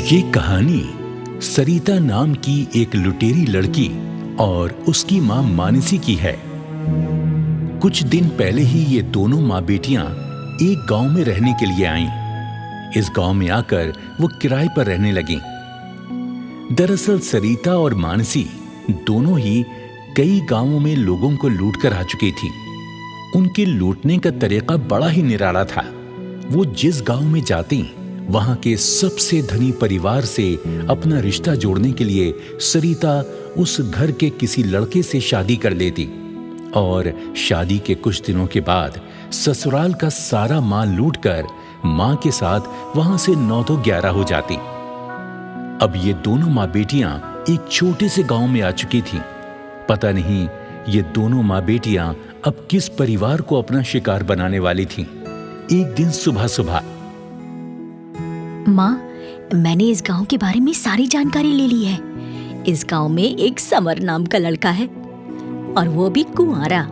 ये कहानी सरिता नाम की एक लुटेरी लड़की और उसकी मां मानसी की है। कुछ दिन पहले ही ये दोनों माँ बेटियां एक गांव में रहने के लिए आईं। इस गांव में आकर वो किराए पर रहने लगीं। दरअसल सरिता और मानसी दोनों ही कई गांवों में लोगों को लूट कर आ चुकी थी। उनके लूटने का तरीका बड़ा ही निराला था। वो जिस गांव में जाती वहां के सबसे धनी परिवार से अपना रिश्ता जोड़ने के लिए सरिता उस घर के किसी लड़के से शादी कर लेती और शादी के कुछ दिनों के बाद ससुराल का सारा माल लूटकर मां के साथ वहां से 9-11 हो जाती। अब ये दोनों माँ बेटियां एक छोटे से गांव में आ चुकी थीं। पता नहीं ये दोनों माँ बेटियां अब किस परिवार को अपना शिकार बनाने वाली थीं। एक दिन सुबह सुबह, माँ, मैंने इस गांव के बारे में सारी जानकारी ले ली है। इस गांव में एक समर नाम का लड़का है और वो भी कुंवारा,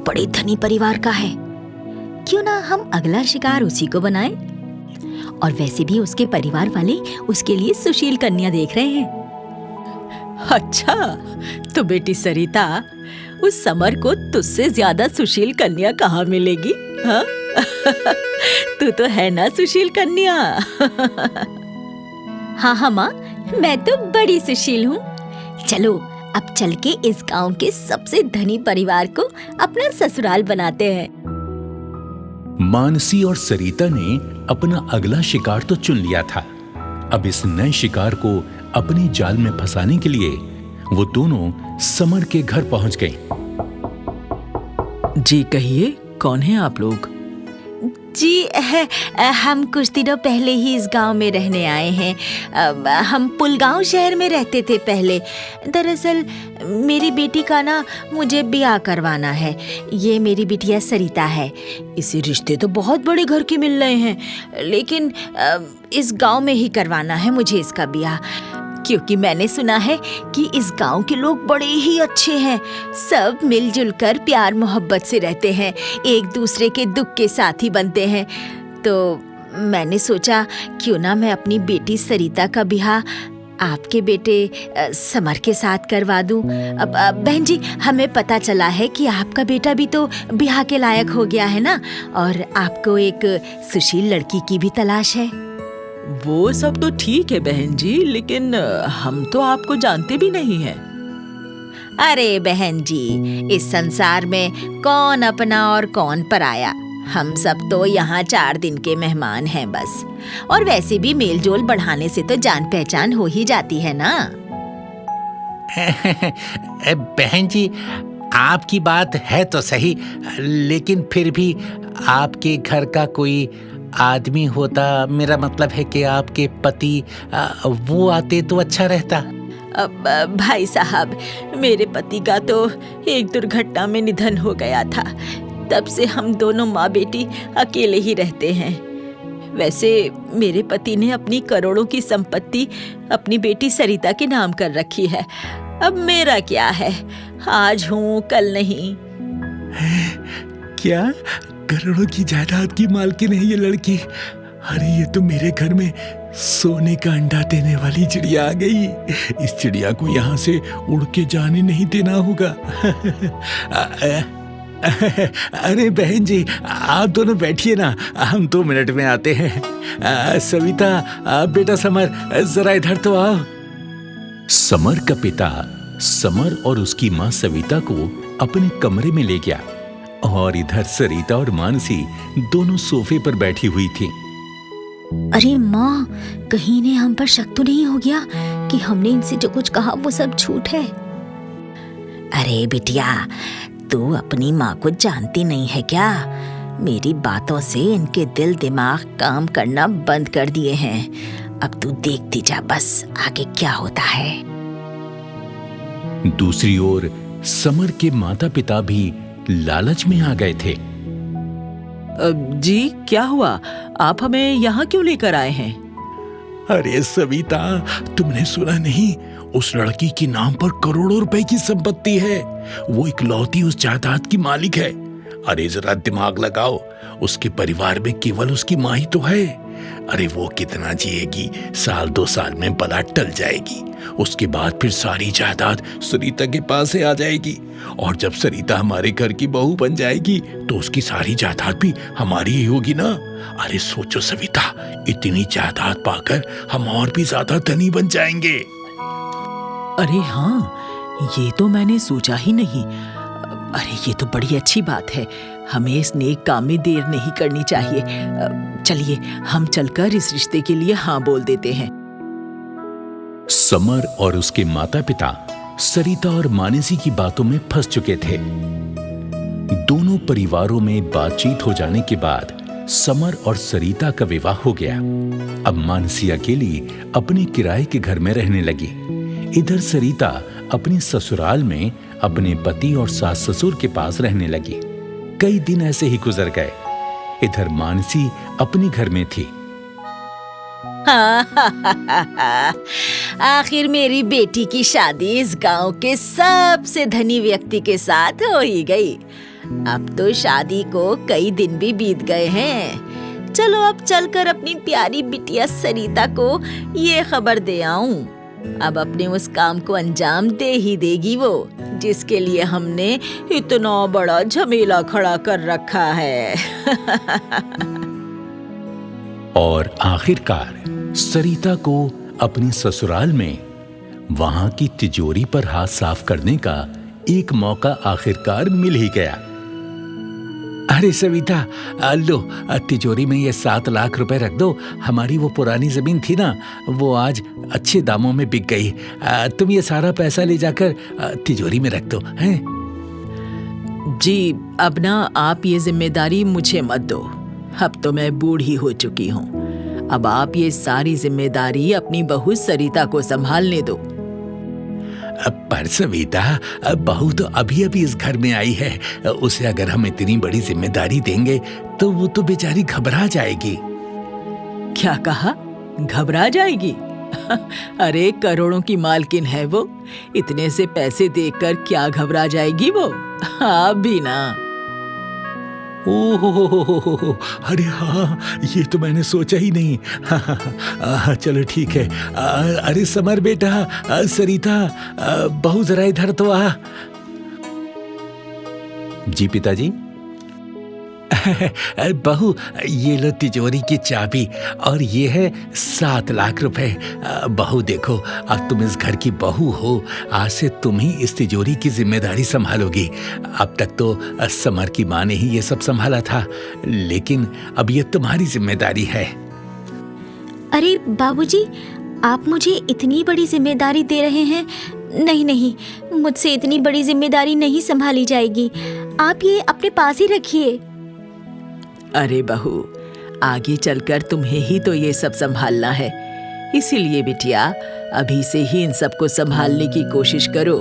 बड़े धनी परिवार का है। क्यों ना हम अगला शिकार उसी को बनाएं? और वैसे भी उसके परिवार वाले उसके लिए सुशील कन्या देख रहे हैं। अच्छा, तो बेटी सरिता, उस समर को तुझसे ज्यादा सुशील कन्या कहाँ मिलेगी? हाँ? तू तो है ना सुशील कन्या। हाँ माँ, मैं तो बड़ी सुशील हूँ। चलो अब चल के इस गांव के सबसे धनी परिवार को अपना ससुराल बनाते हैं। मानसी और सरिता ने अपना अगला शिकार तो चुन लिया था। अब इस नए शिकार को अपने जाल में फंसाने के लिए वो दोनों समर के घर पहुंच गईं। जी कहिए, कौन है आप लोग? जी, हम कुछ दिनों पहले ही इस गांव में रहने आए हैं। हम पुलगांव शहर में रहते थे पहले। दरअसल मेरी बेटी का ना मुझे ब्याह करवाना है। ये मेरी बिटिया सरिता है। इसे रिश्ते तो बहुत बड़े घर के मिल रहे हैं, लेकिन इस गांव में ही करवाना है मुझे इसका ब्याह, क्योंकि मैंने सुना है कि इस गांव के लोग बड़े ही अच्छे हैं। सब मिलजुल कर प्यार मोहब्बत से रहते हैं, एक दूसरे के दुख के साथी बनते हैं। तो मैंने सोचा क्यों ना मैं अपनी बेटी सरिता का ब्याह आपके बेटे समर के साथ करवा दूं। अब बहन जी, हमें पता चला है कि आपका बेटा भी तो ब्याह के लायक हो गया है ना, और आपको एक सुशील लड़की की भी तलाश है। वो सब तो ठीक है बहन जी, लेकिन हम तो आपको जानते भी नहीं हैं। अरे बहन जी, इस संसार में कौन अपना और कौन पराया। हम सब तो यहाँ 4 दिन के मेहमान हैं बस। और वैसे भी मेलजोल बढ़ाने से तो जान पहचान हो ही जाती है ना। बहन जी, आपकी बात है तो सही, लेकिन फिर भी आपके घर का कोई आदमी होता, मेरा मतलब है कि आपके पति, वो आते तो अच्छा रहता। भाई साहब, मेरे पति का तो एक दुर्घटना में निधन हो गया था। तब से हम दोनों माँ बेटी अकेले ही रहते हैं। वैसे मेरे पति ने अपनी करोड़ों की संपत्ति अपनी बेटी सरिता के नाम कर रखी है। अब मेरा क्या है, आज हूँ कल नहीं। क्या करोड़ों की जायदाद की मालकिन है ये लड़की? अरे ये तो मेरे घर में सोने का अंडा देने वाली चिड़िया आ गई। इस चिड़िया को यहाँ से उड़ के जाने नहीं देना होगा। अरे बहन जी, आप दोनों बैठिए ना, हम 2 मिनट में आते हैं। सविता, बेटा समर, जरा इधर तो आओ। समर का पिता समर और उसकी माँ सविता को अपने कमरे में ले गया और इधर सरिता और मानसी दोनों सोफे पर बैठी हुई थी। अरे माँ, कहीं ने हम पर शक तो नहीं हो गया कि हमने इनसे जो कुछ कहा वो सब झूठ है? अरे बिटिया, तू अपनी माँ को जानती नहीं है क्या? मेरी बातों से इनके दिल दिमाग काम करना बंद कर दिए हैं। अब तू देखती जा बस आगे क्या होता है। दूसरी ओर समर के माता पिता भी लालच में आ गए थे। जी क्या हुआ? आप हमें यहाँ क्यों लेकर आए हैं? अरे सविता, तुमने सुना नहीं? उस लड़की के नाम पर करोड़ों रुपए की संपत्ति है। वो इकलौती उस जायदाद की मालिक है। अरे जरा दिमाग लगाओ, उसके परिवार में केवल उसकी माँ ही तो है। अरे वो कितना जिएगी, साल 2 साल में बला टल जाएगी। उसके बाद फिर सारी जायदाद सरिता के पास से आ जाएगी, और जब सरिता हमारे घर की बहू बन जाएगी तो उसकी सारी जायदाद भी हमारी ही होगी ना। अरे सोचो सविता, इतनी जायदाद पाकर हम और भी ज्यादा धनी बन जाएंगे। अरे हाँ, ये तो मैंने सोचा ही नहीं। अरे ये तो बड़ी अच्छी बात है, हमें इस नेक काम में देर नहीं करनी चाहिए। चलिए हम चलकर इस रिश्ते के लिए हाँ बोल देते हैं। समर और उसके माता पिता सरिता और मानसी की बातों में फंस चुके थे। दोनों परिवारों में बातचीत हो जाने के बाद समर और सरिता का विवाह हो गया। अब मानसी अकेली अपने किराए के घर में रहने लगी। इधर सरिता अपने ससुराल में अपने पति और सास ससुर के पास रहने लगी। कई दिन ऐसे ही गुजर गए। इधर मानसी अपने घर में थी। आखिर मेरी बेटी की शादी इस गांव के सबसे धनी व्यक्ति के साथ हो ही गई। अब तो शादी को कई दिन भी बीत गए हैं। चलो अब चलकर अपनी प्यारी बिटिया सरिता को ये खबर दे आऊं। अब अपने उस काम को अंजाम दे ही देगी वो, जिसके लिए हमने इतना बड़ा झमेला खड़ा कर रखा है। और आखिरकार सरिता को अपने ससुराल में वहां की तिजोरी पर हाथ साफ करने का एक मौका आखिरकार मिल ही गया। अरे सविता, लो तिजोरी में ये 7 लाख रुपए रख दो। हमारी वो पुरानी जमीन थी ना, वो आज अच्छे दामों में बिक गई। तुम ये सारा पैसा ले जाकर तिजोरी में रख दो, हैं? जी, अब ना आप ये जिम्मेदारी मुझे मत दो। अब तो मैं बूढ़ी हो चुकी हूँ। अब आप ये सारी जिम्मेदारी अपनी बहू सरिता को संभालने दो। पर सविता, बहू तो अभी अभी इस घर में आई है। उसे अगर हम इतनी बड़ी जिम्मेदारी देंगे तो वो तो बेचारी घबरा जाएगी। क्या कहा? घबरा जाएगी? अरे करोड़ों की मालकिन है वो, इतने से पैसे देखकर क्या घबरा जाएगी वो? आप भी ना। ओहो, अरे हाँ, ये तो मैंने सोचा ही नहीं। चलो ठीक है। अरे समर बेटा, सरिता, बहू जरा इधर तो आ। जी पिताजी। बहू, ये लो तिजोरी की चाबी, और ये है 7 लाख रुपए। बहू देखो, अब तुम इस घर की बहू हो, आज से तुम ही इस तिजोरी की जिम्मेदारी संभालोगी। अब तक तो समर की माँ ने ही ये सब संभाला था, लेकिन अब ये तुम्हारी जिम्मेदारी है। अरे बाबूजी, आप मुझे इतनी बड़ी जिम्मेदारी दे रहे हैं? नहीं नहीं, मुझसे इतनी बड़ी जिम्मेदारी नहीं संभाली जाएगी। आप ये अपने पास ही रखिए। अरे बहू, आगे चलकर तुम्हें ही तो ये सब संभालना है, इसीलिए बिटिया अभी से ही इन सब को संभालने की कोशिश करो।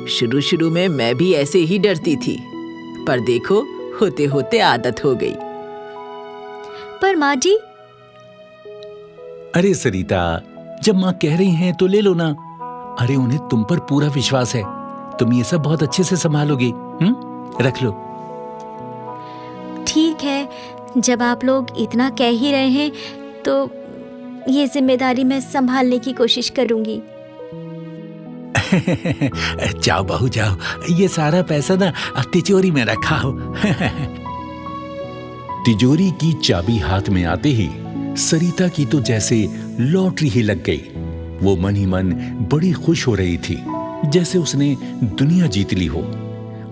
शुरू शुरू में मैं भी ऐसे ही डरती थी, पर देखो होते होते आदत हो गई। पर माँ जी। अरे सरिता, जब माँ कह रही हैं तो ले लो ना। अरे उन्हें तुम पर पूरा विश्वास है, तुम ये सब बहुत अच्छे से संभालोगी। रख लो। ठीक है, जब आप लोग इतना कह ही रहे हैं तो ये जिम्मेदारी मैं संभालने की कोशिश करूंगी। जाओ बहू जाओ, ये सारा पैसा ना अब तिजोरी में रखा हो। तिजोरी की चाबी हाथ में आते ही सरिता की तो जैसे लॉटरी ही लग गई। वो मन ही मन बड़ी खुश हो रही थी, जैसे उसने दुनिया जीत ली हो।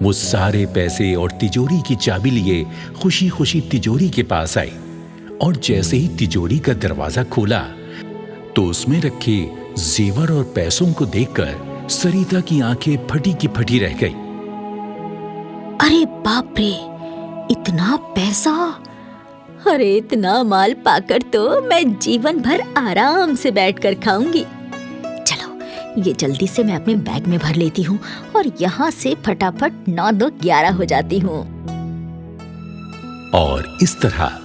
वो सारे पैसे और तिजोरी की चाबी लिए खुशी खुशी तिजोरी के पास आई, और जैसे ही तिजोरी का दरवाजा खोला तो उसमें रखे जेवर और पैसों को देखकर सरिता की आंखें फटी की फटी रह गई। अरे बाप रे, इतना पैसा! अरे इतना माल पाकर तो मैं जीवन भर आराम से बैठकर खाऊंगी। ये जल्दी से मैं अपने बैग में भर लेती हूँ और यहाँ से फटाफट 9 2 11 हो जाती हूँ। और इस तरह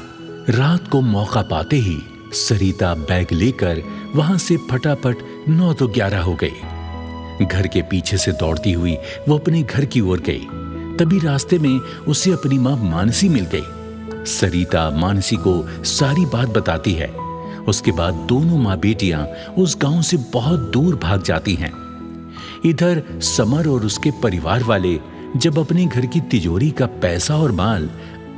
रात को मौका पाते ही सरिता बैग लेकर वहां से फटाफट 9 2 11 हो गई। घर के पीछे से दौड़ती हुई वो अपने घर की ओर गई। तभी रास्ते में उसे अपनी माँ मानसी मिल गई। सरिता मानसी को सारी बात बताती है। उसके बाद दोनों माँ बेटियां उस गांव से बहुत दूर भाग जाती हैं। इधर समर और उसके परिवार वाले जब अपने घर की तिजोरी का पैसा और माल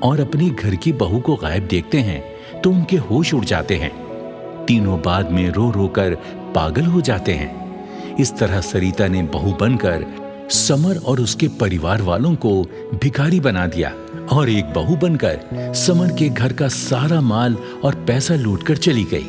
और अपने घर की बहू को गायब देखते हैं तो उनके होश उड़ जाते हैं। तीनों बाद में रो रो कर पागल हो जाते हैं। इस तरह सरिता ने बहू बनकर समर और उसके परिवार वालों को भिखारी बना दिया और एक बहू बनकर समर के घर का सारा माल और पैसा लूटकर चली गई।